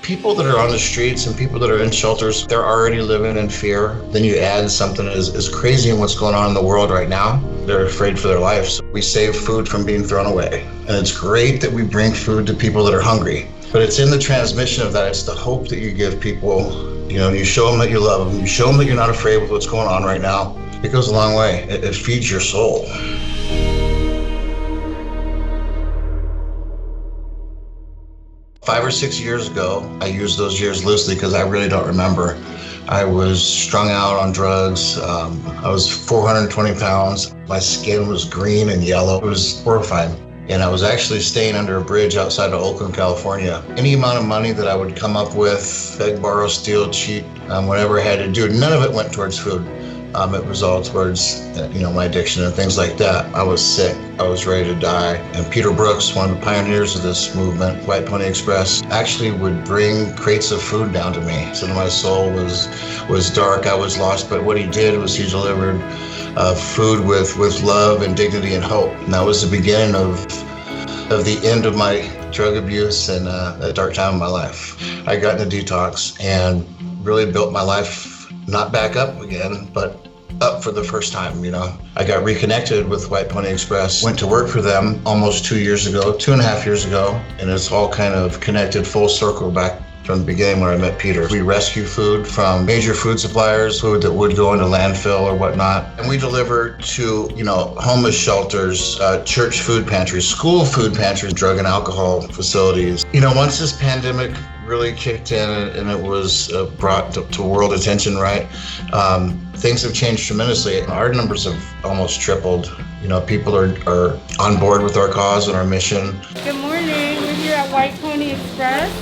People that are on the streets and people that are in shelters, they're already living in fear. Then you add something as crazy in what's going on in the world right now. They're afraid for their lives. We save food from being thrown away. And it's great that we bring food to people that are hungry. But it's in the transmission of that. It's the hope that you give people. You show them that you love them. You show them that you're not afraid with what's going on right now. It goes a long way. It feeds your soul. 5 or 6 years ago, I use those years loosely because I really don't remember. I was strung out on drugs. I was 420 pounds. My skin was green and yellow. It was horrifying. And I was actually staying under a bridge outside of Oakland, California. Any amount of money that I would come up with, beg, borrow, steal, cheat, whatever I had to do, none of it went towards food. It was all towards, my addiction and things like that. I was sick. I was ready to die. And Peter Brooks, one of the pioneers of this movement, White Pony Express, actually would bring crates of food down to me. So my soul was dark. I was lost. But what he did was he delivered food with love and dignity and hope. And that was the beginning of the end of my drug abuse and a dark time in my life. I got into detox and really built my life not back up again, but up for the first time, I got reconnected with White Pony Express, went to work for them almost 2 years ago, 2.5 years ago, and it's all kind of connected full circle back from the beginning where I met Peter. We rescue food from major food suppliers, food that would go into landfill or whatnot, and we deliver to, homeless shelters, church food pantries, school food pantries, drug and alcohol facilities. Once this pandemic really kicked in and it was brought to world attention, right? Things have changed tremendously. Our numbers have almost tripled. People are on board with our cause and our mission. Good morning. We're here at White Pony Express.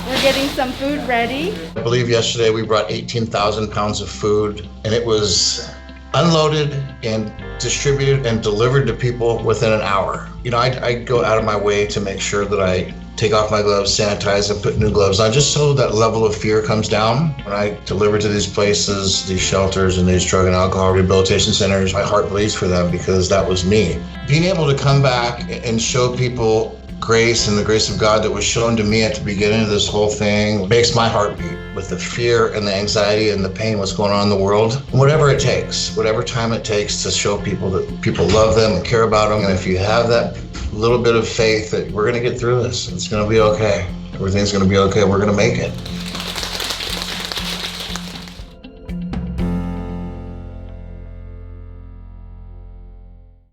We're getting some food ready. I believe yesterday we brought 18,000 pounds of food, and it was unloaded and distributed and delivered to people within an hour. I go out of my way to make sure that I take off my gloves, sanitize, and put new gloves on, just so that level of fear comes down. When I deliver to these places, these shelters, and these drug and alcohol rehabilitation centers, my heart bleeds for them because that was me. Being able to come back and show people grace and the grace of God that was shown to me at the beginning of this whole thing makes my heart beat with the fear and the anxiety and the pain, what's going on in the world. Whatever it takes, whatever time it takes to show people that people love them and care about them. And if you have that little bit of faith that we're going to get through this, it's going to be okay. Everything's going to be okay. We're going to make it.